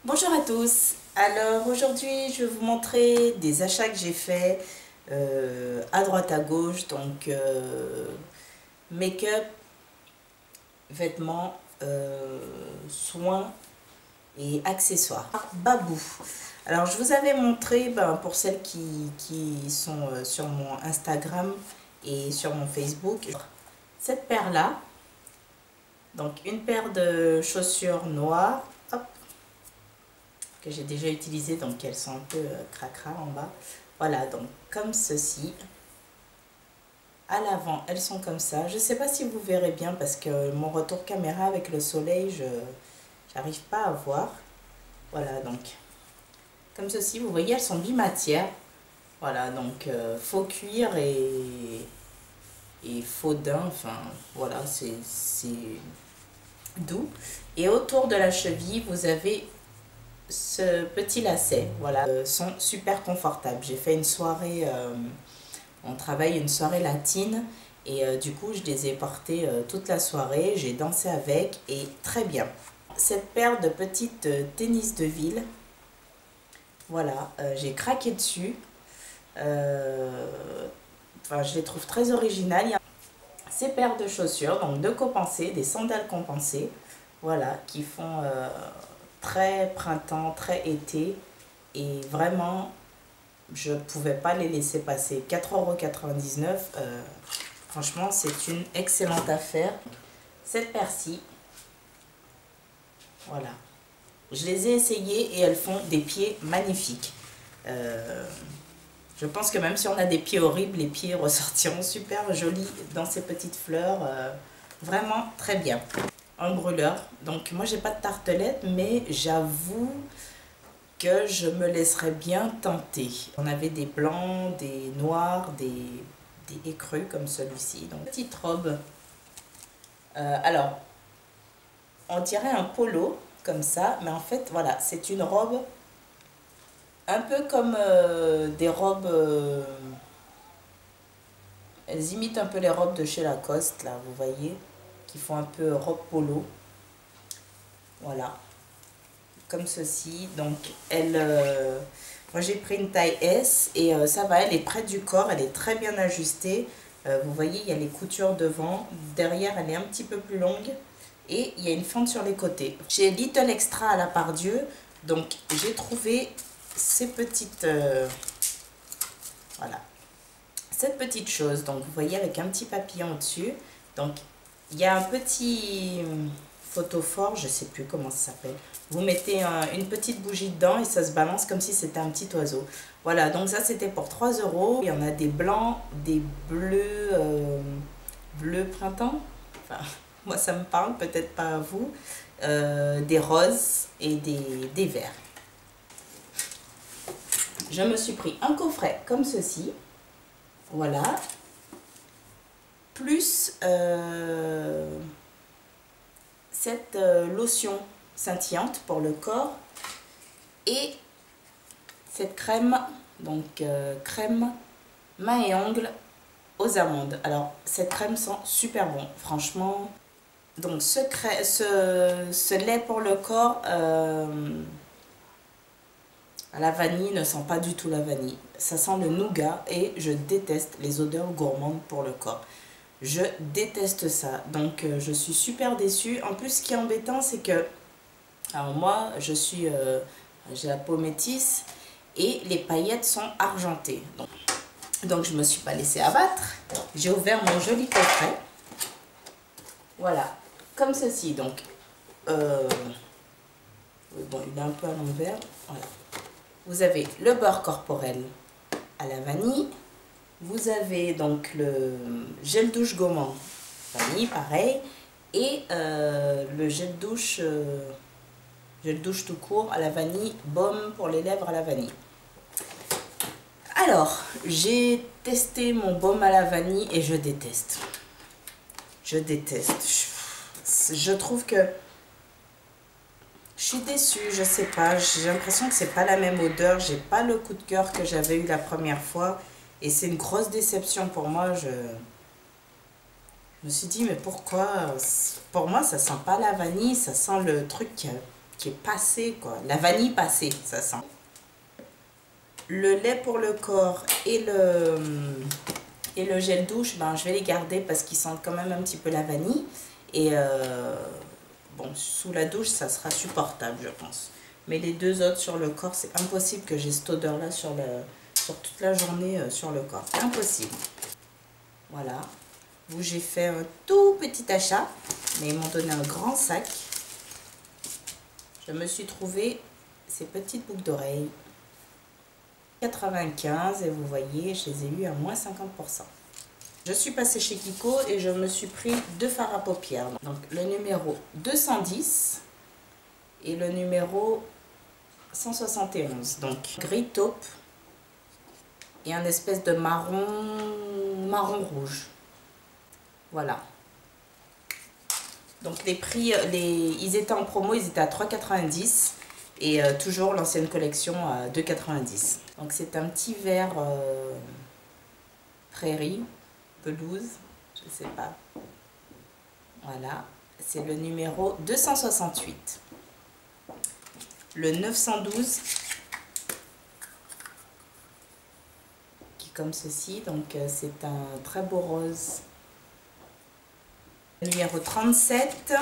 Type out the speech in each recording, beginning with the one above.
Bonjour à tous. Alors aujourd'hui je vais vous montrer des achats que j'ai faits à droite à gauche. Donc make-up, vêtements, soins et accessoires. Babou. Alors je vous avais montré, pour celles qui sont sur mon Instagram et sur mon Facebook, cette paire là. Donc une paire de chaussures noires. Hop, que j'ai déjà utilisé, donc elles sont un peu cracra en bas. Voilà, donc comme ceci. À l'avant, elles sont comme ça. Je ne sais pas si vous verrez bien parce que mon retour caméra avec le soleil, je n'arrive pas à voir. Voilà, donc comme ceci, vous voyez, elles sont bimatières. Voilà, donc faux cuir et faux daim, enfin voilà, c'est doux. Et autour de la cheville, vous avez ce petit lacet, voilà, sont super confortables. J'ai fait une soirée, on travaille une soirée latine et du coup je les ai portés toute la soirée, j'ai dansé avec et très bien. Cette paire de petites tennis de ville, voilà, j'ai craqué dessus. Enfin, je les trouve très originales. Ces paires de chaussures, donc de compensées, des sandales compensées, voilà, qui font très printemps, très été. Et vraiment, je ne pouvais pas les laisser passer. 4,99 €, franchement, c'est une excellente affaire. Cette paire-ci, voilà. Je les ai essayées et elles font des pieds magnifiques. Je pense que même si on a des pieds horribles, les pieds ressortiront super jolis dans ces petites fleurs. Vraiment très bien. Un brûleur. Donc moi, j'ai pas de tartelette, mais j'avoue que je me laisserais bien tenter. On avait des blancs, des noirs, des écrus comme celui-ci. Donc petite robe. Alors, on dirait un polo comme ça, mais en fait, voilà, c'est une robe un peu comme des robes. Elles imitent un peu les robes de chez Lacoste, là, vous voyez, qui font un peu robe polo. Voilà, comme ceci. Donc, moi j'ai pris une taille S et ça va, elle est près du corps, elle est très bien ajustée. Vous voyez, il y a les coutures devant, derrière elle est un petit peu plus longue et il y a une fente sur les côtés. Chez Little Extra à la Part-Dieu, donc j'ai trouvé ces petites, voilà, cette petite chose. Donc vous voyez avec un petit papillon au-dessus. Donc il y a un petit photophore, je sais plus comment ça s'appelle. Vous mettez une petite bougie dedans et ça se balance comme si c'était un petit oiseau. Voilà, donc ça c'était pour 3 €. Il y en a des blancs, des bleus, bleu printemps. Enfin, moi ça me parle, peut-être pas à vous. Des roses et des verts. Je me suis pris un coffret comme ceci. Voilà. Plus cette lotion scintillante pour le corps et cette crème, donc crème main et ongles aux amandes. Alors cette crème sent super bon, franchement. Donc ce lait pour le corps à la vanille ne sent pas du tout la vanille. Ça sent le nougat et je déteste les odeurs gourmandes pour le corps. Je déteste ça, donc je suis super déçue. En plus, ce qui est embêtant, c'est que, alors moi, j'ai la peau métisse et les paillettes sont argentées. Donc je ne me suis pas laissée abattre. J'ai ouvert mon joli coffret. Voilà, comme ceci. Donc, bon, il est un peu à l'envers. Voilà. Vous avez le beurre corporel à la vanille. Vous avez donc le gel douche gommant vanille, pareil, et le gel douche tout court à la vanille, baume pour les lèvres à la vanille. Alors, j'ai testé mon baume à la vanille et je déteste. Je déteste. Je trouve que je suis déçue, je sais pas, j'ai l'impression que c'est pas la même odeur, j'ai pas le coup de cœur que j'avais eu la première fois. Et c'est une grosse déception pour moi. Je me suis dit, mais pourquoi? Pour moi, ça sent pas la vanille, ça sent le truc qui est passé, quoi. La vanille passée, ça sent. Le lait pour le corps et le gel douche, ben, je vais les garder parce qu'ils sentent quand même un petit peu la vanille. Et bon, sous la douche, ça sera supportable, je pense. Mais les deux autres sur le corps, c'est impossible que j'ai cette odeur-là sur toute la journée sur le corps. Impossible. Voilà. Où j'ai fait un tout petit achat, mais ils m'ont donné un grand sac. Je me suis trouvé ces petites boucles d'oreilles. 95 et vous voyez, je les ai eu à moins 50%. Je suis passée chez Kiko et je me suis pris 2 fards à paupières. Donc le numéro 210 et le numéro 171. Donc gris taupe et un espèce de marron rouge. Voilà. Donc les prix, ils étaient en promo, ils étaient à 3,90 et toujours l'ancienne collection à 2,90. Donc c'est un petit vert prairie, pelouse, je sais pas. Voilà, c'est le numéro 268. Le 912 qui est comme ceci, donc c'est un très beau rose. Le numéro 37.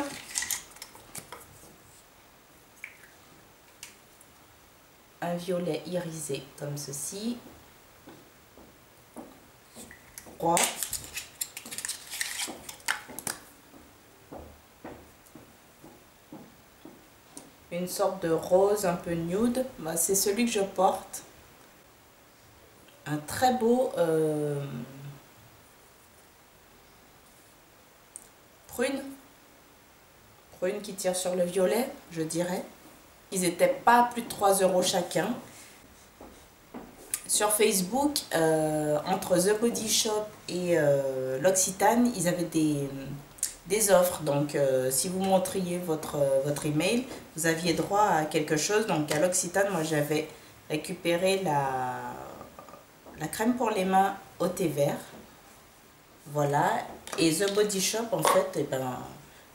Un violet irisé comme ceci. 3. Une sorte de rose un peu nude, bah, c'est celui que je porte. Un très beau prune qui tire sur le violet, je dirais. Ils n'étaient pas à plus de 3 € chacun. Sur Facebook, entre The Body Shop et l'Occitane, ils avaient des offres. Donc, si vous montriez votre email, vous aviez droit à quelque chose. Donc, à l'Occitane, moi, j'avais récupéré la crème pour les mains au thé vert. Voilà. Et The Body Shop, en fait, eh ben,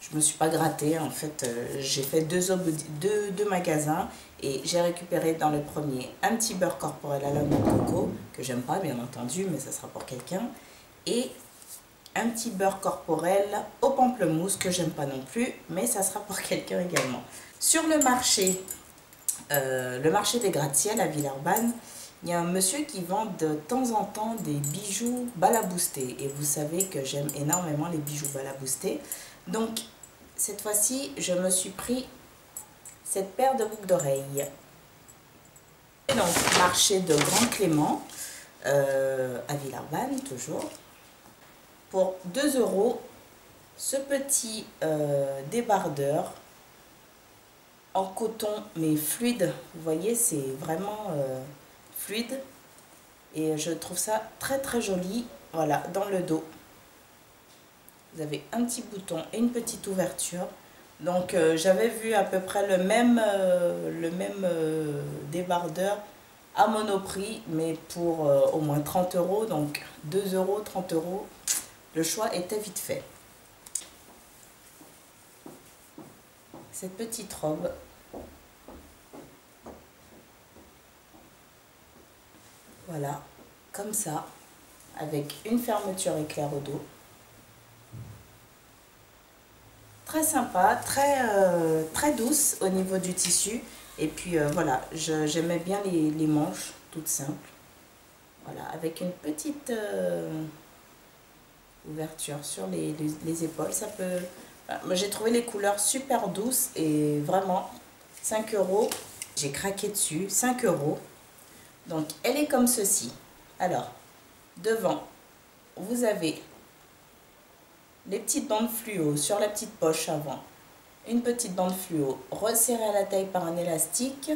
je me suis pas grattée. En fait, j'ai fait deux magasins et j'ai récupéré dans le premier un petit beurre corporel à la noix de coco, que j'aime pas, bien entendu, mais ça sera pour quelqu'un. Et un petit beurre corporel au pamplemousse que j'aime pas non plus, mais ça sera pour quelqu'un également. Sur le marché des gratte-ciel à Villeurbanne, il y a un monsieur qui vend de temps en temps des bijoux balaboostés. Et vous savez que j'aime énormément les bijoux balaboostés. Donc, cette fois-ci, je me suis pris cette paire de boucles d'oreilles. Donc, marché de Grand Clément, à Villeurbanne, toujours. Pour 2 €, ce petit débardeur en coton, mais fluide. Vous voyez, c'est vraiment fluide. Et je trouve ça très très joli. Voilà, dans le dos. Vous avez un petit bouton et une petite ouverture. Donc j'avais vu à peu près le même débardeur à Monoprix, mais pour au moins 30 €. Donc 2 €, 30 €. Le choix était vite fait. Cette petite robe. Voilà, comme ça, avec une fermeture éclair au dos. Très sympa, très douce au niveau du tissu. Et puis voilà, j'aimais bien les manches, toutes simples. Voilà, avec une petite ouverture sur les épaules. Ça peut... Moi, j'ai trouvé les couleurs super douces et vraiment 5 €. J'ai craqué dessus, 5 €. Donc, elle est comme ceci. Alors, devant, vous avez les petites bandes fluo sur la petite poche avant. Une petite bande fluo resserrée à la taille par un élastique.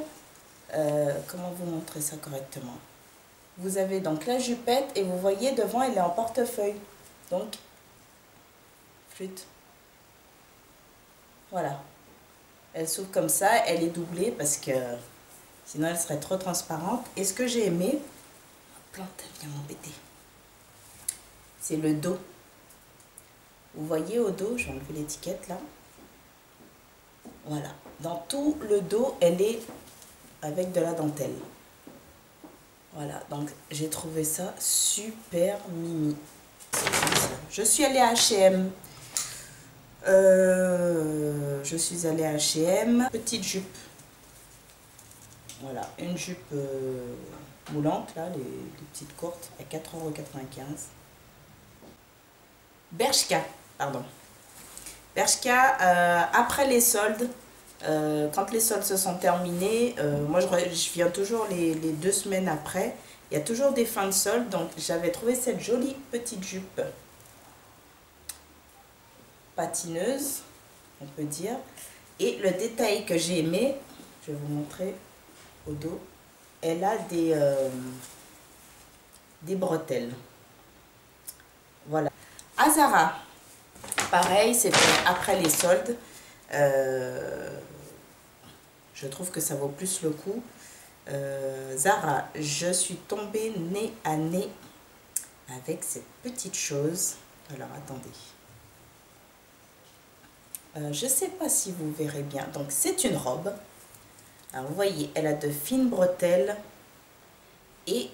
Comment vous montrer ça correctement? Vous avez donc la jupette et vous voyez devant, elle est en portefeuille. Donc, flûte. Voilà. Elle s'ouvre comme ça, elle est doublée parce que sinon elle serait trop transparente. Et ce que j'ai aimé, la plante vient m'embêter, c'est le dos. Vous voyez au dos, je vais enlever l'étiquette là. Voilà, dans tout le dos, elle est avec de la dentelle. Voilà, donc j'ai trouvé ça super mimi. Je suis allée à H&M. Je suis allée à H&M. Petite jupe. Voilà, une jupe moulante, là, les petites courtes, à 4,95 €. Bershka, pardon. Bershka, après les soldes, quand les soldes se sont terminés, moi je viens toujours les 2 semaines après. Il y a toujours des fins de soldes, donc j'avais trouvé cette jolie petite jupe patineuse, on peut dire. Et le détail que j'ai aimé, je vais vous montrer au dos, elle a des bretelles. Voilà. À Zara, pareil, c'était après les soldes. Je trouve que ça vaut plus le coup. Zara, je suis tombée nez à nez avec cette petite chose. Alors, attendez. Je ne sais pas si vous verrez bien. Donc, c'est une robe. Alors, vous voyez, elle a de fines bretelles et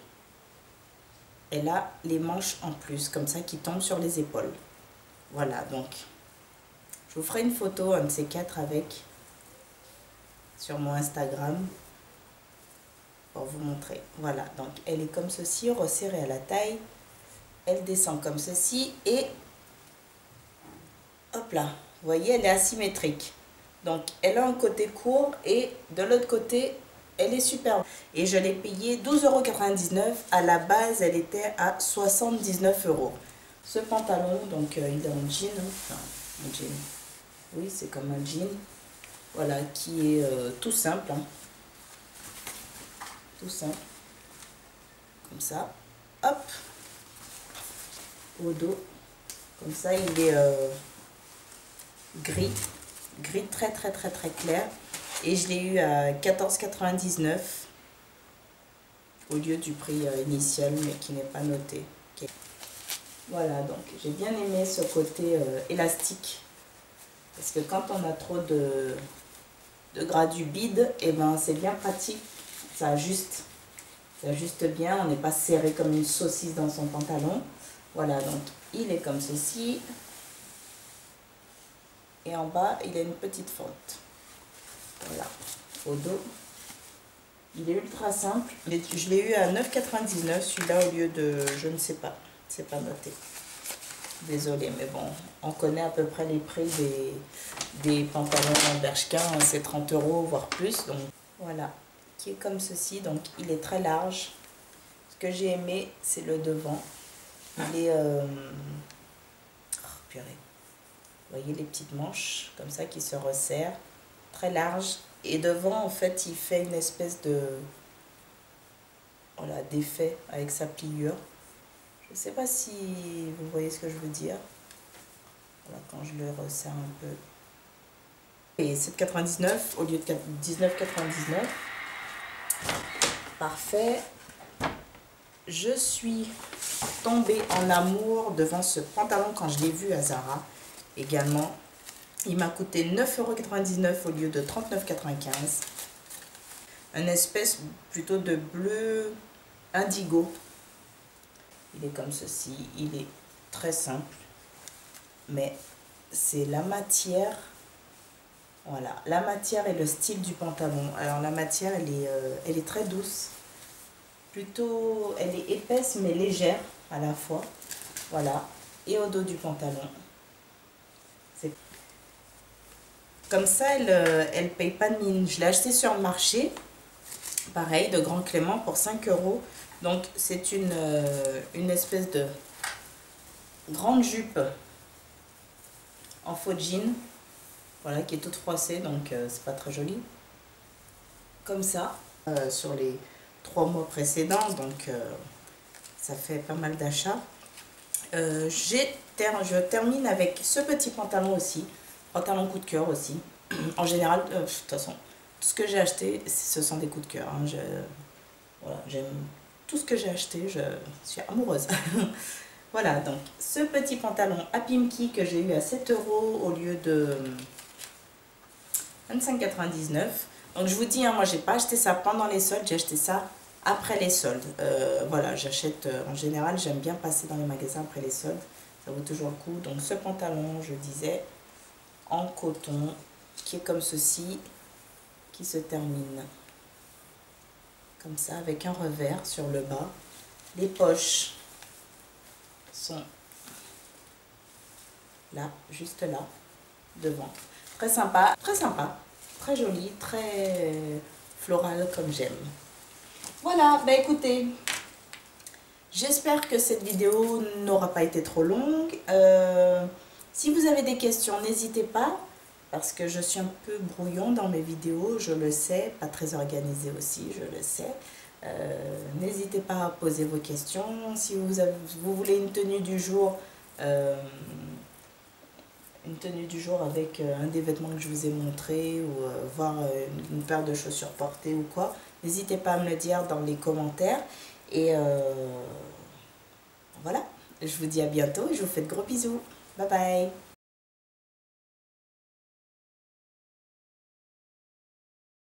elle a les manches en plus, comme ça, qui tombent sur les épaules. Voilà, donc, je vous ferai une photo, un de ces quatre, avec, sur mon Instagram, pour vous montrer. Voilà, donc, elle est comme ceci, resserrée à la taille. Elle descend comme ceci et, hop là, vous voyez, elle est asymétrique. Donc, elle a un côté court et de l'autre côté, elle est superbe. Et je l'ai payée 12,99 €. À la base, elle était à 79 €. Ce pantalon, donc il est en jean, hein, enfin, un jean. Oui, c'est comme un jean. Voilà, qui est tout simple. Hein. Tout simple. Comme ça. Hop. Au dos. Comme ça, il est gris. Gris très clair. Et je l'ai eu à 14,99 € au lieu du prix initial, mais qui n'est pas noté. Okay. Voilà, donc j'ai bien aimé ce côté élastique. Parce que quand on a trop de gras du bide, et ben c'est bien pratique. Ça ajuste bien. On n'est pas serré comme une saucisse dans son pantalon. Voilà, donc il est comme ceci. Et en bas, il a une petite fente. Voilà, au dos. Il est ultra simple. Je l'ai eu à 9,99 € celui-là au lieu de, je ne sais pas, c'est pas noté. Désolée, mais bon, on connaît à peu près les prix des pantalons en Bershka, hein, c'est 30 € voire plus. Donc voilà, qui est comme ceci, donc il est très large. Ce que j'ai aimé, c'est le devant. Il est, oh, purée. Vous voyez les petites manches comme ça qui se resserrent, très large. Et devant, en fait, il fait une espèce de, voilà, d'effet avec sa pliure. Je ne sais pas si vous voyez ce que je veux dire. Voilà, quand je le resserre un peu. Et 7,99 € au lieu de 19,99 €. Parfait. Je suis tombée en amour devant ce pantalon quand je l'ai vu à Zara également. Il m'a coûté 9,99 € au lieu de 39,95 €. Un espèce plutôt de bleu indigo. Il est comme ceci. Il est très simple. Mais c'est la matière. Voilà. La matière et le style du pantalon. Alors la matière, elle est très douce. Plutôt, elle est épaisse mais légère à la fois. Voilà. Et au dos du pantalon. Comme ça, elle paye pas de mine. Je l'ai acheté sur le marché. Pareil, de Grand Clément pour 5 €. Donc, c'est une espèce de grande jupe en faux jean. Voilà, qui est toute froissée, donc c'est pas très joli. Comme ça, sur les 3 mois précédents, donc ça fait pas mal d'achats. Je termine avec ce petit pantalon aussi. Pantalon coup de cœur aussi. En général, de toute façon, tout ce que j'ai acheté, ce sont des coups de cœur. Hein. Voilà, j'aime tout ce que j'ai acheté, je suis amoureuse. Voilà, donc ce petit pantalon à Pimki que j'ai eu à 7 € au lieu de 25,99. Donc je vous dis, hein, moi j'ai pas acheté ça pendant les soldes, j'ai acheté ça après les soldes. Voilà, j'achète en général, j'aime bien passer dans les magasins après les soldes. Ça vaut toujours le coup. Donc ce pantalon, je disais, en coton, qui est comme ceci, qui se termine comme ça, avec un revers sur le bas. Les poches sont là, juste là, devant. Très sympa, très joli, très floral comme j'aime. Voilà, bah écoutez, j'espère que cette vidéo n'aura pas été trop longue. Si vous avez des questions, n'hésitez pas, parce que je suis un peu brouillon dans mes vidéos, je le sais, pas très organisée aussi, je le sais. N'hésitez pas à poser vos questions. Si vous voulez une tenue du jour, avec un des vêtements que je vous ai montré, ou voir une paire de chaussures portées ou quoi, n'hésitez pas à me le dire dans les commentaires. Et voilà, je vous dis à bientôt et je vous fais de gros bisous. Bye bye.